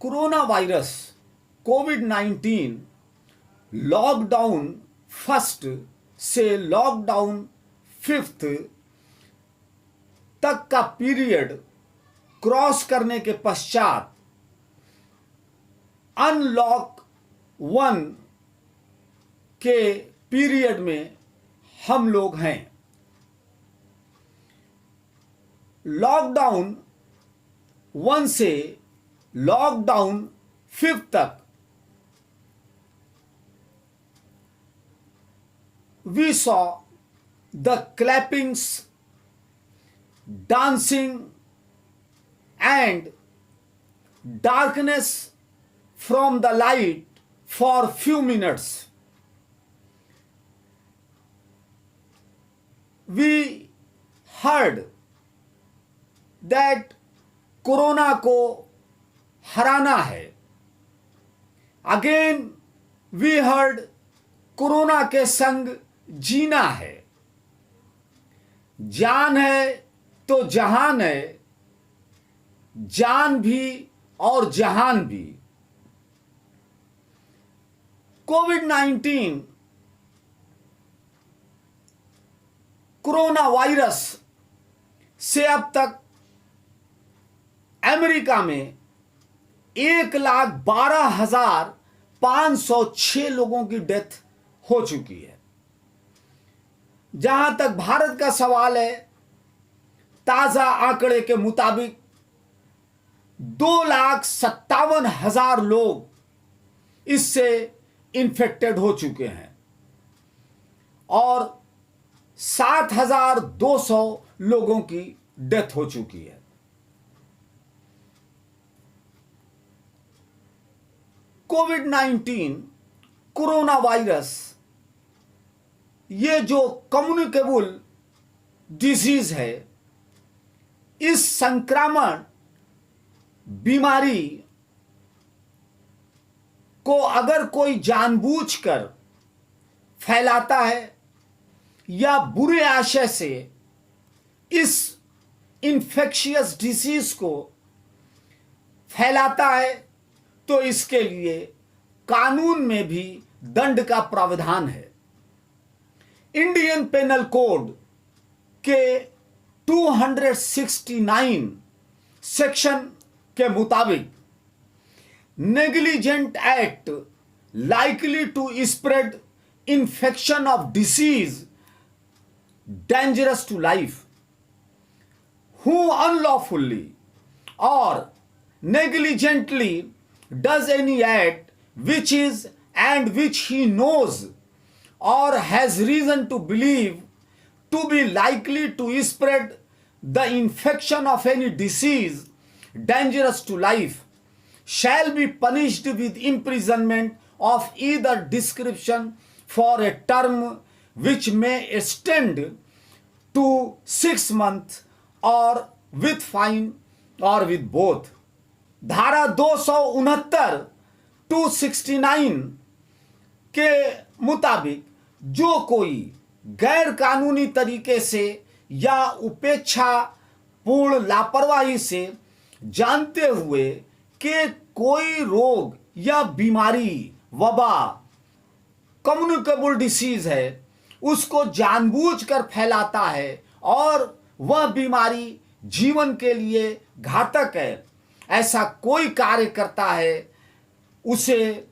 Corona virus कोविड-19 lockdown first से lockdown fifth तक का पीरियड क्रॉस करने के पश्चात अनलॉक 1 के पीरियड में हम लोग हैं। लॉकडाउन 1 से लॉकडाउन 5 तक we saw the clappings, dancing and darkness from the light for few minutes. We heard that corona को हराना है। अगेन वी हर्ड कोरोना के संग जीना है। जान है तो जहान है, जान भी और जहान भी। कोविड-19 कोरोना वायरस से अब तक अमेरिका में 1,12,506 लोगों की डेथ हो चुकी है। जहां तक भारत का सवाल है, ताजा आंकड़े के मुताबिक 2,57,000 लोग इससे इन्फेक्टेड हो चुके हैं और 7,200 लोगों की डेथ हो चुकी है। कोविड-19 कोरोना वायरस ये जो कम्युनिकेबल डिजीज है, इस संक्रामण बीमारी को अगर कोई जानबूझकर फैलाता है या बुरे आशय से इस इन्फेक्शियस डिसीज को फैलाता है तो इसके लिए कानून में भी दंड का प्रावधान है। इंडियन पेनल कोड के 269 सेक्शन के मुताबिक negligent act likely to spread infection of disease dangerous to life who unlawfully और negligently does any act which is and which he knows or has reason to believe to be likely to spread the infection of any disease dangerous to life shall be punished with imprisonment of either description for a term which may extend to 6 months or with fine or with both। धारा 269 269 के मुताबिक जो कोई गैर कानूनी तरीके से या उपेक्षापूर्ण लापरवाही से जानते हुए कि कोई रोग या बीमारी वबा कम्युनिकेबल डिसीज है उसको जानबूझकर फैलाता है और वह बीमारी जीवन के लिए घातक है, ऐसा कोई कार्य करता है, उसे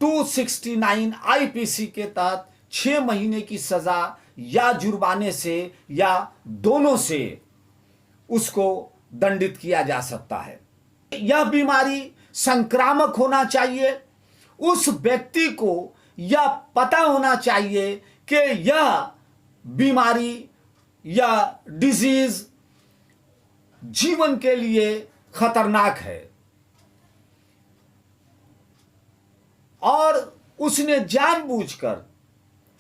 269 आईपीसी के तहत 6 महीने की सजा या जुर्माने से या दोनों से उसको दंडित किया जा सकता है। यह बीमारी संक्रामक होना चाहिए, उस व्यक्ति को यह पता होना चाहिए कि यह बीमारी या डिजीज जीवन के लिए खतरनाक है और उसने जानबूझकर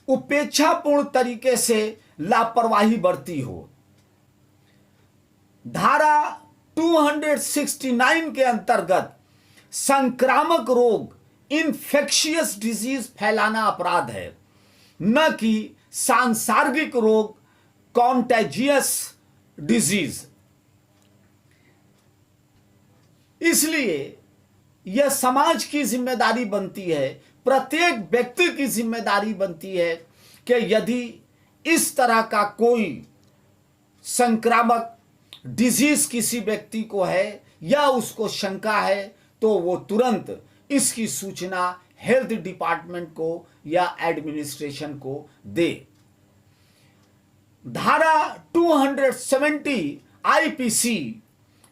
उपेक्षापूर्ण तरीके से लापरवाही बरती हो। धारा 269 के अंतर्गत संक्रामक रोग इन्फेक्शियस डिजीज फैलाना अपराध है, न कि सांसर्गिक रोग कॉन्टेजियस डिजीज। इसलिए यह समाज की जिम्मेदारी बनती है, प्रत्येक व्यक्ति की जिम्मेदारी बनती है कि यदि इस तरह का कोई संक्रामक डिजीज किसी व्यक्ति को है या उसको शंका है तो वो तुरंत इसकी सूचना हेल्थ डिपार्टमेंट को या एडमिनिस्ट्रेशन को दे। धारा 270 आईपीसी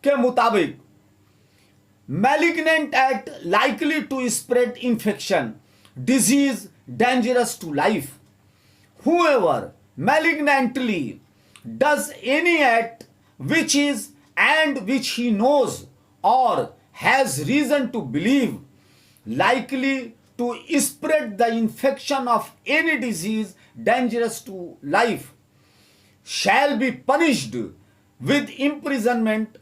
के मुताबिक malignant act likely to spread infection, disease dangerous to life. Whoever malignantly does any act which is and which he knows or has reason to believe likely to spread the infection of any disease dangerous to life shall be punished with imprisonment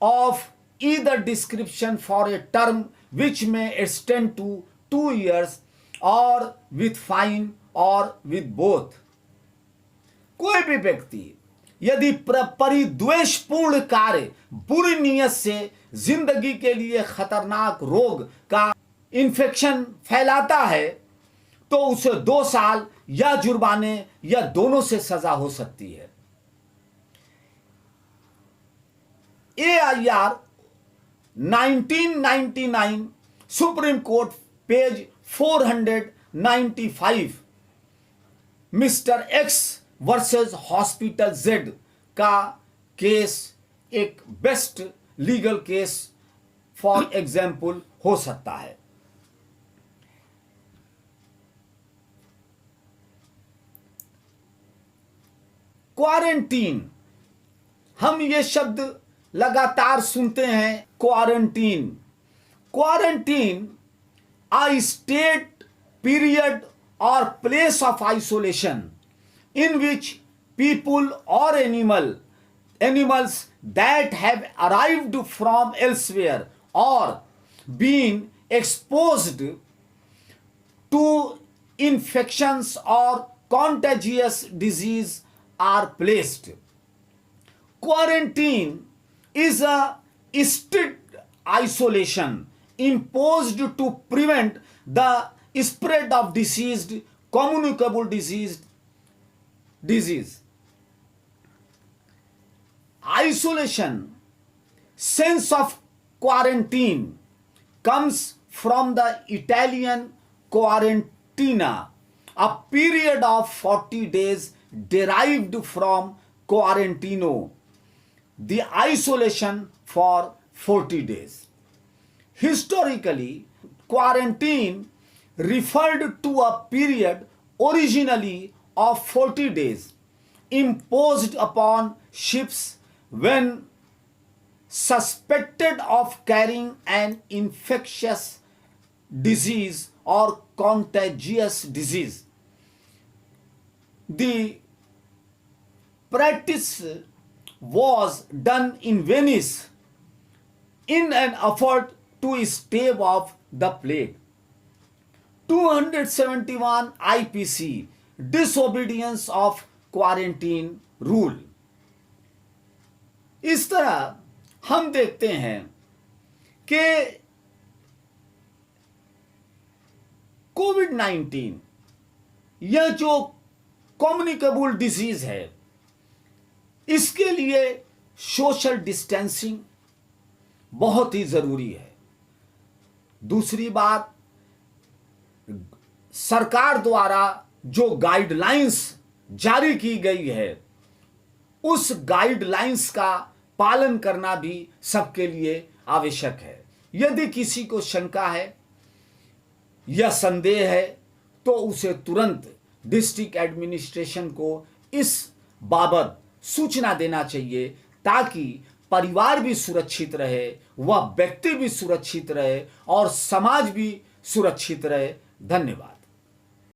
of either description for a term which may extend to 2 years or with fine or with both. कोई भी व्यक्ति यदि परिद्वेषपूर्ण कार्य बुरी नीयत से जिंदगी के लिए खतरनाक रोग का इन्फेक्शन फैलाता है तो उसे 2 साल या जुर्माने या दोनों से सजा हो सकती है। AIR 1999 supreme court page 495 mister x versus hospital Z का केस एक best legal case for example हो सकता है। क्वारंटीन, हम ये शब्द लगातार सुनते हैं। Quarantine, quarantine a state, period or place of isolation in which people or animals that have arrived from elsewhere or been exposed to infections or contagious disease are placed. Quarantine is a strict isolation imposed to prevent the spread of communicable disease. Isolation, sense of quarantine comes from the Italian quarantina, a period of 40 days derived from quarantino, the isolation for 40 days. Historically, quarantine referred to a period originally of 40 days imposed upon ships when suspected of carrying an infectious disease or contagious disease. The practice was done in Venice in an effort to stave off the plague. 271 IPC, disobedience of quarantine rule. इस तरह हम देखते हैं कि कोविड-19 यह जो communicable disease है, इसके लिए सोशल डिस्टेंसिंग बहुत ही जरूरी है। दूसरी बात, सरकार द्वारा जो गाइडलाइंस जारी की गई है, उस गाइडलाइंस का पालन करना भी सबके लिए आवश्यक है। यदि किसी को शंका है या संदेह है तो उसे तुरंत डिस्ट्रिक्ट एडमिनिस्ट्रेशन को इस बाबत सूचना देना चाहिए ताकि परिवार भी सुरक्षित रहे, वह व्यक्ति भी सुरक्षित रहे और समाज भी सुरक्षित रहे। धन्यवाद।